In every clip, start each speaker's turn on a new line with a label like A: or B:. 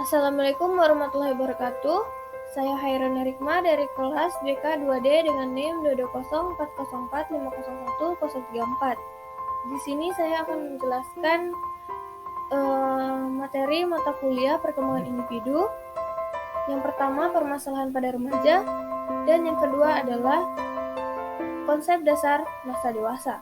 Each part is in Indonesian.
A: Assalamualaikum warahmatullahi wabarakatuh. Saya Hairun Rikma dari kelas BK 2D dengan NIM 22040450134. Di sini saya akan menjelaskan materi mata kuliah perkembangan individu. Yang pertama, permasalahan pada remaja, dan yang kedua adalah konsep dasar masa dewasa.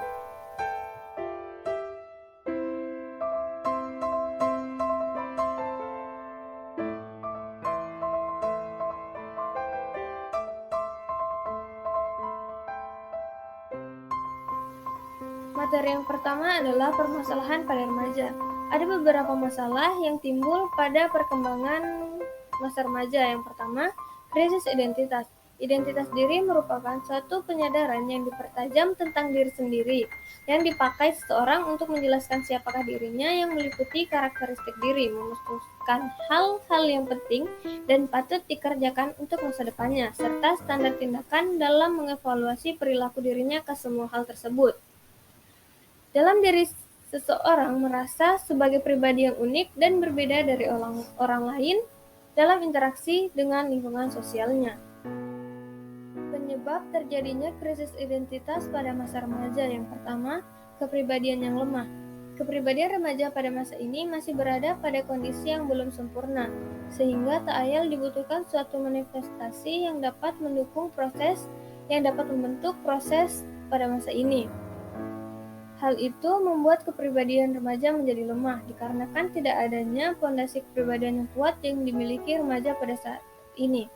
A: Materi yang pertama adalah permasalahan pada remaja. Ada beberapa masalah yang timbul pada perkembangan masa remaja. Yang pertama, krisis identitas. Identitas diri merupakan suatu penyadaran yang dipertajam tentang diri sendiri, yang dipakai seseorang untuk menjelaskan siapakah dirinya, yang meliputi karakteristik diri, memutuskan hal-hal yang penting dan patut dikerjakan untuk masa depannya, serta standar tindakan dalam mengevaluasi perilaku dirinya ke semua hal tersebut. Dalam diri seseorang merasa sebagai pribadi yang unik dan berbeda dari orang lain dalam interaksi dengan lingkungan sosialnya. Penyebab terjadinya krisis identitas pada masa remaja. Yang pertama, kepribadian yang lemah. Kepribadian remaja pada masa ini masih berada pada kondisi yang belum sempurna, sehingga tak ayal dibutuhkan suatu manifestasi yang dapat mendukung proses yang dapat membentuk proses pada masa ini. Hal itu membuat kepribadian remaja menjadi lemah, dikarenakan tidak adanya fondasi kepribadian yang kuat yang dimiliki remaja pada saat ini.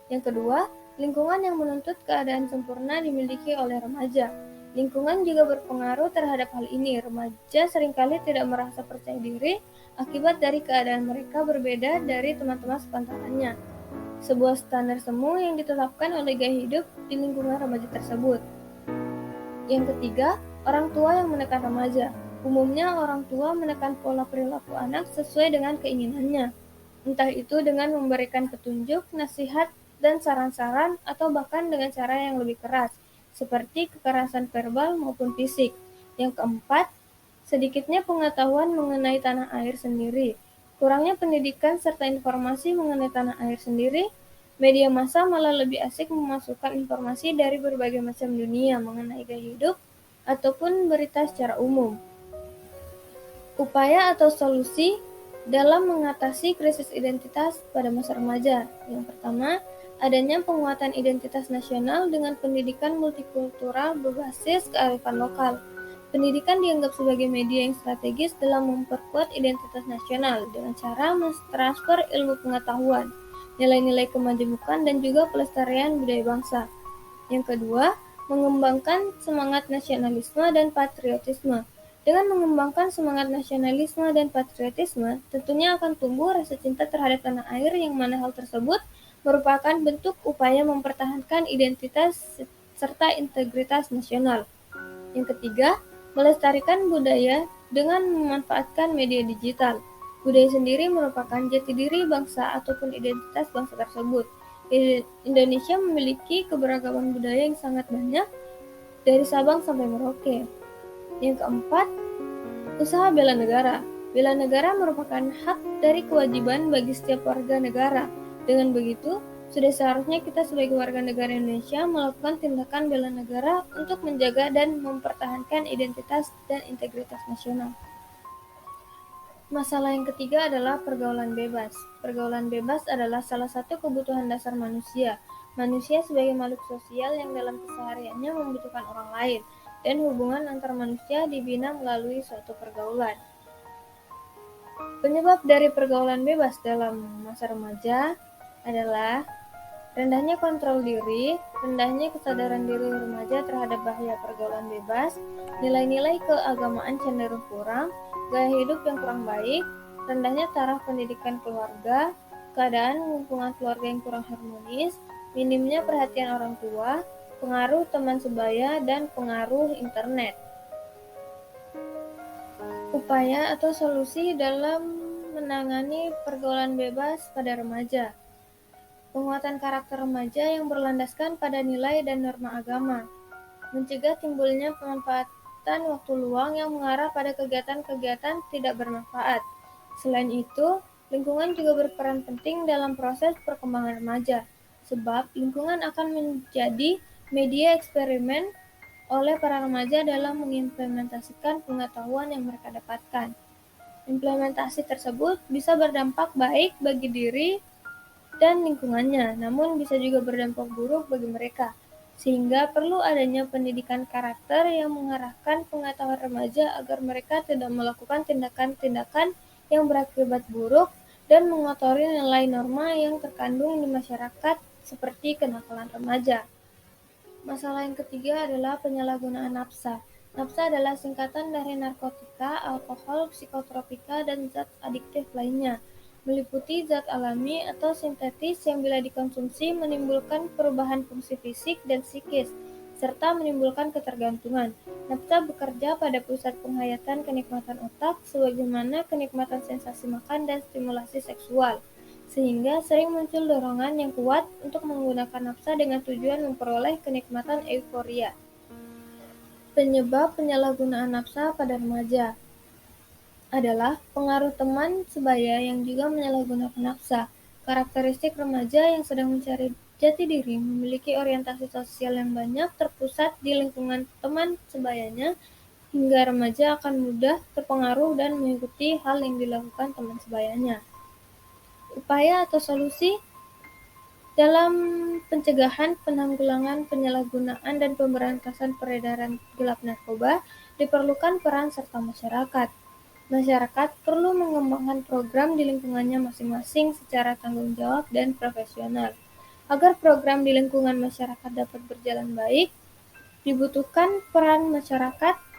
A: Yang kedua, lingkungan yang menuntut keadaan sempurna dimiliki oleh remaja. Lingkungan juga berpengaruh terhadap hal ini. Remaja seringkali tidak merasa percaya diri akibat dari keadaan mereka berbeda dari teman-teman sepantarannya. Sebuah standar semu yang ditetapkan oleh gaya hidup di lingkungan remaja tersebut. Yang ketiga, orang tua yang menekan remaja. Umumnya orang tua menekan pola perilaku anak sesuai dengan keinginannya, entah itu dengan memberikan petunjuk, nasihat, dan saran-saran, atau bahkan dengan cara yang lebih keras, seperti kekerasan verbal maupun fisik. Yang keempat, sedikitnya pengetahuan mengenai tanah air sendiri. Kurangnya pendidikan serta informasi mengenai tanah air sendiri. Media massa malah lebih asik memasukkan informasi dari berbagai macam dunia mengenai gaya hidup ataupun berita secara umum. Upaya atau solusi dalam mengatasi krisis identitas pada masa remaja. Yang pertama, adanya penguatan identitas nasional dengan pendidikan multikultural berbasis kearifan lokal. Pendidikan dianggap sebagai media yang strategis dalam memperkuat identitas nasional dengan cara mentransfer ilmu pengetahuan, nilai-nilai kemajemukan, dan juga pelestarian budaya bangsa. Yang kedua, mengembangkan semangat nasionalisme dan patriotisme. Dengan mengembangkan semangat nasionalisme dan patriotisme, tentunya akan tumbuh rasa cinta terhadap tanah air, yang mana hal tersebut merupakan bentuk upaya mempertahankan identitas serta integritas nasional. Yang ketiga, melestarikan budaya dengan memanfaatkan media digital. Budaya sendiri merupakan jati diri bangsa ataupun identitas bangsa tersebut. Indonesia memiliki keberagaman budaya yang sangat banyak, dari Sabang sampai Merauke. Yang keempat, usaha bela negara. Bela negara merupakan hak dari kewajiban bagi setiap warga negara. Dengan begitu, sudah seharusnya kita sebagai warga negara Indonesia melakukan tindakan bela negara untuk menjaga dan mempertahankan identitas dan integritas nasional. Masalah yang ketiga adalah pergaulan bebas. Pergaulan bebas adalah salah satu kebutuhan dasar manusia. Manusia sebagai makhluk sosial yang dalam kesehariannya membutuhkan orang lain, dan hubungan antar manusia dibina melalui suatu pergaulan. Penyebab dari pergaulan bebas dalam masa remaja adalah rendahnya kontrol diri, rendahnya kesadaran diri remaja terhadap bahaya pergaulan bebas, nilai-nilai keagamaan cenderung kurang, gaya hidup yang kurang baik, rendahnya taraf pendidikan keluarga, keadaan lingkungan keluarga yang kurang harmonis, minimnya perhatian orang tua, pengaruh teman sebaya, dan pengaruh internet. Upaya atau solusi dalam menangani pergaulan bebas pada remaja. Penguatan karakter remaja yang berlandaskan pada nilai dan norma agama. Mencegah timbulnya pemanfaatan waktu luang yang mengarah pada kegiatan-kegiatan tidak bermanfaat. Selain itu, Lingkungan juga berperan penting dalam proses perkembangan remaja, sebab lingkungan akan menjadi media eksperimen oleh para remaja dalam mengimplementasikan pengetahuan yang mereka dapatkan. Implementasi tersebut bisa berdampak baik bagi diri dan lingkungannya, namun bisa juga berdampak buruk bagi mereka, sehingga perlu adanya pendidikan karakter yang mengarahkan pengetahuan remaja agar mereka tidak melakukan tindakan-tindakan yang berakibat buruk dan mengotori nilai norma yang terkandung di masyarakat seperti kenakalan remaja. Masalah yang ketiga adalah penyalahgunaan nafsa. Nafsa adalah singkatan dari narkotika, alkohol, psikotropika, dan zat adiktif lainnya, meliputi zat alami atau sintetis yang bila dikonsumsi menimbulkan perubahan fungsi fisik dan psikis, serta menimbulkan ketergantungan. Nafsa bekerja pada pusat penghayatan kenikmatan otak, sebagaimana kenikmatan sensasi makan dan stimulasi seksual, sehingga sering muncul dorongan yang kuat untuk menggunakan nafsa dengan tujuan memperoleh kenikmatan euforia. Penyebab penyalahgunaan nafsa pada remaja adalah pengaruh teman sebaya yang juga menyalahgunakan nafsa. Karakteristik remaja yang sedang mencari jati diri memiliki orientasi sosial yang banyak terpusat di lingkungan teman sebayanya, hingga remaja akan mudah terpengaruh dan mengikuti hal yang dilakukan teman sebayanya. Upaya atau solusi dalam pencegahan, penanggulangan, penyalahgunaan, dan pemberantasan peredaran gelap narkoba, diperlukan peran serta masyarakat. Masyarakat perlu mengembangkan program di lingkungannya masing-masing secara tanggung jawab dan profesional. Agar program di lingkungan masyarakat dapat berjalan baik, dibutuhkan peran masyarakat.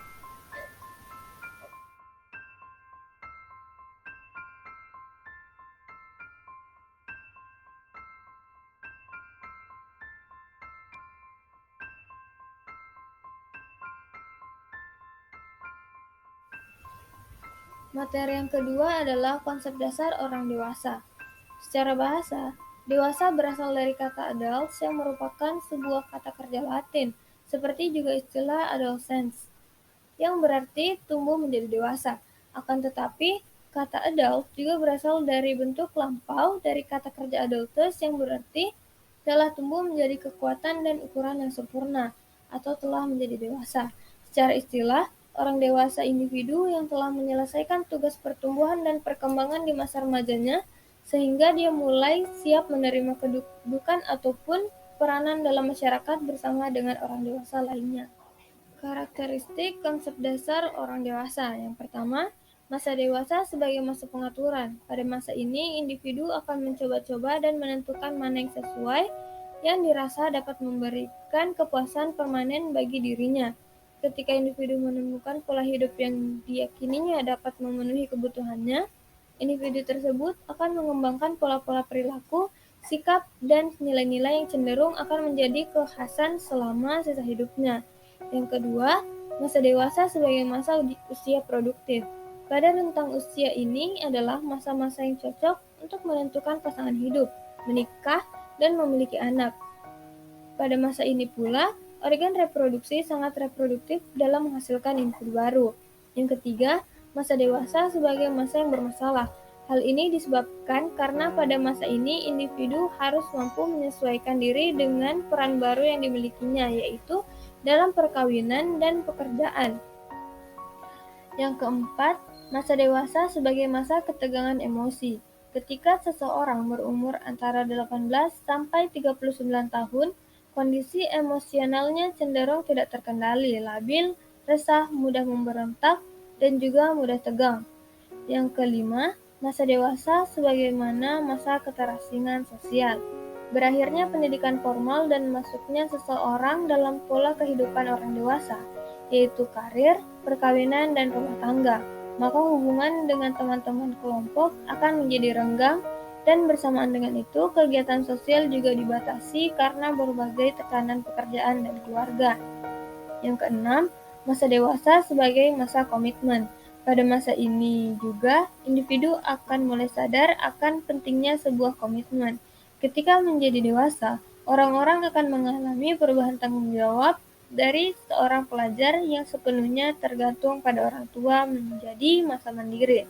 A: Materi yang kedua adalah konsep dasar orang dewasa. Secara bahasa, dewasa berasal dari kata adults yang merupakan sebuah kata kerja Latin, seperti juga istilah adolescence, yang berarti tumbuh menjadi dewasa. Akan tetapi, kata adult juga berasal dari bentuk lampau dari kata kerja adultus yang berarti telah tumbuh menjadi kekuatan dan ukuran yang sempurna, atau telah menjadi dewasa. Secara istilah, orang dewasa individu yang telah menyelesaikan tugas pertumbuhan dan perkembangan di masa remajanya, sehingga dia mulai siap menerima kedudukan ataupun peranan dalam masyarakat bersama dengan orang dewasa lainnya. Karakteristik konsep dasar orang dewasa. Yang pertama, masa dewasa sebagai masa pengaturan. Pada masa ini, individu akan mencoba-coba dan menentukan mana yang sesuai, yang dirasa dapat memberikan kepuasan permanen bagi dirinya. Ketika individu menemukan pola hidup yang diyakininya dapat memenuhi kebutuhannya, individu tersebut akan mengembangkan pola-pola perilaku, sikap, dan nilai-nilai yang cenderung akan menjadi kekhasan selama sisa hidupnya. Yang kedua, masa dewasa sebagai masa usia produktif. Pada rentang usia ini adalah masa-masa yang cocok untuk menentukan pasangan hidup, menikah, dan memiliki anak. Pada masa ini pula, organ reproduksi sangat reproduktif dalam menghasilkan individu baru. Yang ketiga, masa dewasa sebagai masa yang bermasalah. Hal ini disebabkan karena pada masa ini individu harus mampu menyesuaikan diri dengan peran baru yang dimilikinya, yaitu dalam perkawinan dan pekerjaan. Yang keempat, masa dewasa sebagai masa ketegangan emosi. Ketika seseorang berumur antara 18 sampai 39 tahun, kondisi emosionalnya cenderung tidak terkendali, labil, resah, mudah memberontak, dan juga mudah tegang. Yang kelima, masa dewasa sebagaimana masa keterasingan sosial. Berakhirnya pendidikan formal dan masuknya seseorang dalam pola kehidupan orang dewasa, yaitu karir, perkawinan, dan rumah tangga. Maka hubungan dengan teman-teman kelompok akan menjadi renggang, dan bersamaan dengan itu kegiatan sosial juga dibatasi karena berbagai tekanan pekerjaan dan keluarga. Yang keenam, masa dewasa sebagai masa komitmen. Pada masa ini juga, individu akan mulai sadar akan pentingnya sebuah komitmen. Ketika menjadi dewasa, orang-orang akan mengalami perubahan tanggung jawab dari seorang pelajar yang sepenuhnya tergantung pada orang tua menjadi masa mandiri.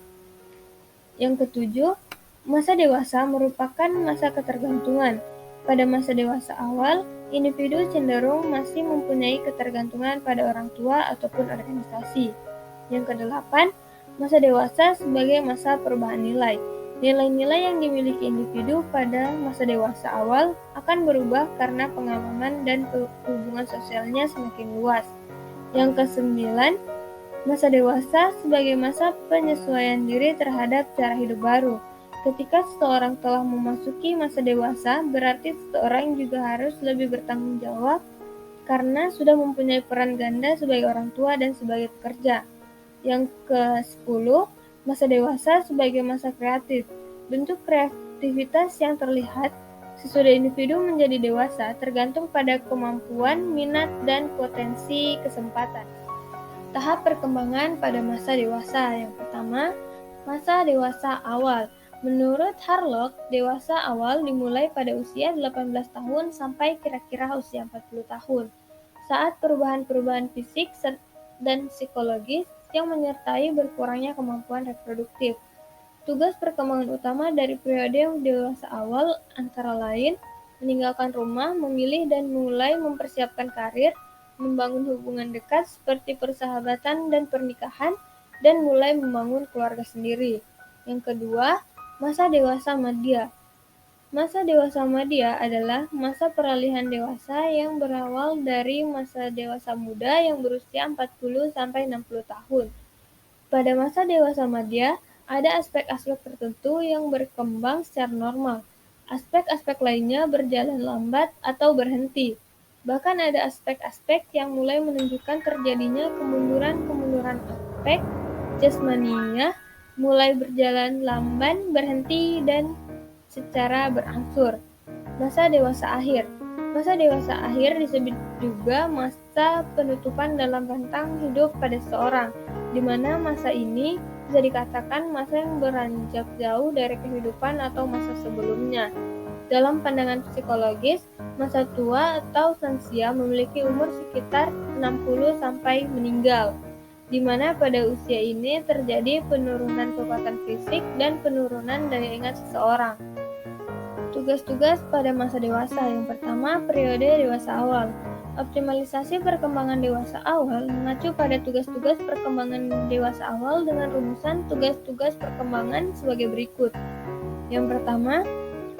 A: Yang ketujuh, Masa dewasa merupakan masa ketergantungan. Pada masa dewasa awal, individu cenderung masih mempunyai ketergantungan pada orang tua ataupun organisasi. Yang kedelapan, masa dewasa sebagai masa perubahan nilai. Nilai-nilai yang dimiliki individu pada masa dewasa awal akan berubah karena pengalaman dan hubungan sosialnya semakin luas. Yang kesembilan, masa dewasa sebagai masa penyesuaian diri terhadap cara hidup baru. Ketika seseorang telah memasuki masa dewasa, berarti seseorang juga harus lebih bertanggung jawab karena sudah mempunyai peran ganda sebagai orang tua dan sebagai pekerja. Yang ke-10, masa dewasa sebagai masa kreatif. Bentuk kreativitas yang terlihat sesudah individu menjadi dewasa tergantung pada kemampuan, minat, dan potensi kesempatan. Tahap perkembangan pada masa dewasa. Yang pertama, masa dewasa awal. Menurut Harlock, dewasa awal dimulai pada usia 18 tahun sampai kira-kira usia 40 tahun. Saat perubahan-perubahan fisik dan psikologis yang menyertai berkurangnya kemampuan reproduktif. Tugas perkembangan utama dari periode dewasa awal antara lain meninggalkan rumah, memilih dan mulai mempersiapkan karir, membangun hubungan dekat seperti persahabatan dan pernikahan, dan mulai membangun keluarga sendiri. Yang kedua, masa dewasa madya. Masa dewasa madya adalah masa peralihan dewasa yang berawal dari masa dewasa muda yang berusia 40-60 tahun. Pada masa dewasa madya, ada aspek-aspek tertentu yang berkembang secara normal. Aspek-aspek lainnya berjalan lambat atau berhenti. Bahkan ada aspek-aspek yang mulai menunjukkan terjadinya kemunduran-kemunduran aspek jasmaninya, mulai berjalan lamban, berhenti, dan secara berangsur. Masa dewasa akhir. Masa dewasa akhir disebut juga masa penutupan dalam rentang hidup pada seseorang, di mana masa ini bisa dikatakan masa yang beranjak jauh dari kehidupan atau masa sebelumnya. Dalam pandangan psikologis, masa tua atau lansia memiliki umur sekitar 60 sampai meninggal, di mana pada usia ini terjadi penurunan kekuatan fisik dan penurunan daya ingat seseorang. Tugas-tugas pada masa dewasa. Yang pertama, periode dewasa awal. Optimalisasi perkembangan dewasa awal mengacu pada tugas-tugas perkembangan dewasa awal dengan rumusan tugas-tugas perkembangan sebagai berikut. Yang pertama,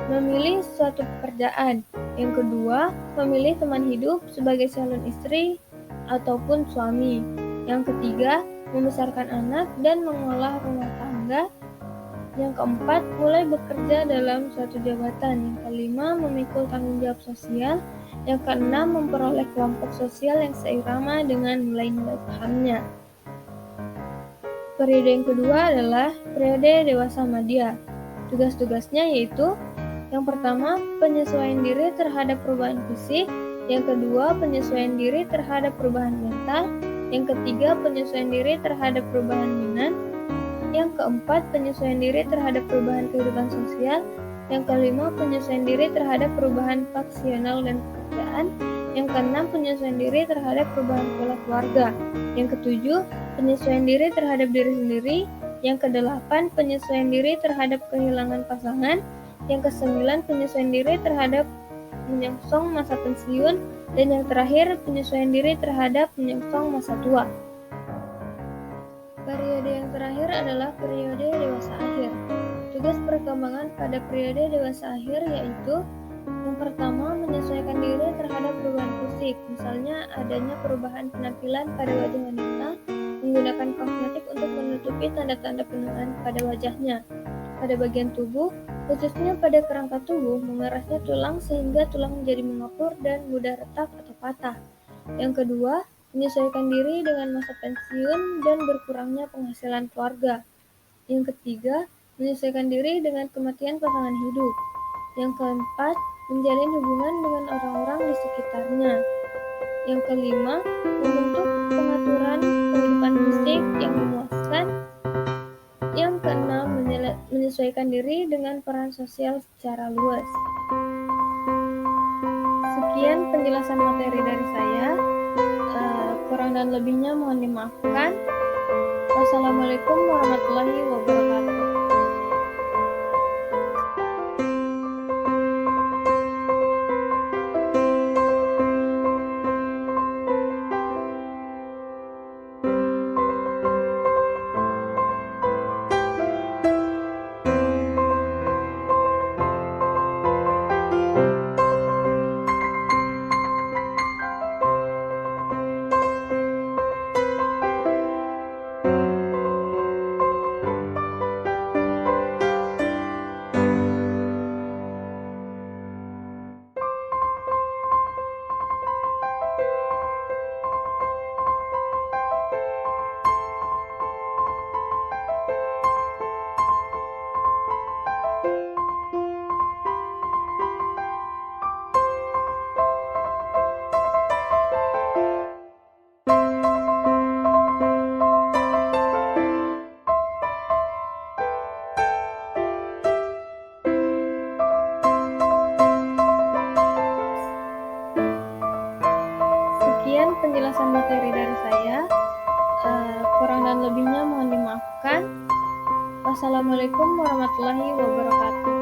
A: memilih suatu pekerjaan. Yang kedua, memilih teman hidup sebagai calon istri ataupun suami. Yang ketiga, membesarkan anak dan mengolah rumah tangga. Yang keempat, mulai bekerja dalam suatu jabatan. Yang kelima, memikul tanggung jawab sosial. Yang keenam, memperoleh kelompok sosial yang seirama dengan nilai-nilai pahamnya. Periode yang kedua adalah periode dewasa madya. Tugas-tugasnya yaitu yang pertama, penyesuaian diri terhadap perubahan fisik. Yang kedua, penyesuaian diri terhadap perubahan mental. Yang ketiga, penyesuaian diri terhadap perubahan minat. Yang keempat, penyesuaian diri terhadap perubahan kehidupan sosial. Yang kelima, penyesuaian diri terhadap perubahan faksional dan pekerjaan. Yang keenam, penyesuaian diri terhadap perubahan pola keluarga. Yang ketujuh, penyesuaian diri terhadap diri sendiri. Yang kedelapan, penyesuaian diri terhadap kehilangan pasangan. Yang kesembilan, penyesuaian diri terhadap menyongsong masa pensiun. Dan yang terakhir, penyesuaian diri terhadap menyongsong masa tua. Periode yang terakhir adalah periode dewasa akhir. Tugas perkembangan pada periode dewasa akhir yaitu yang pertama, menyesuaikan diri terhadap perubahan fisik, misalnya adanya perubahan penampilan pada wajah wanita, menggunakan kosmetik untuk menutupi tanda-tanda penuaan pada wajahnya. Pada bagian tubuh, khususnya pada kerangka tubuh, mengerasnya tulang sehingga tulang menjadi mengapur dan mudah retak atau patah. Yang kedua, menyesuaikan diri dengan masa pensiun dan berkurangnya penghasilan keluarga. Yang ketiga, menyesuaikan diri dengan kematian pasangan hidup. Yang keempat, menjalin hubungan dengan orang-orang di sekitarnya. Yang kelima, membentuk pengaturan kehidupan fisik yang memuaskan. Yang keenam, menyesuaikan diri dengan peran sosial secara luas. Sekian penjelasan materi dari saya. Kurang dan lebihnya mohon dimaafkan. Wassalamualaikum warahmatullahi wabarakatuh. Wassalamualaikum warahmatullahi wabarakatuh.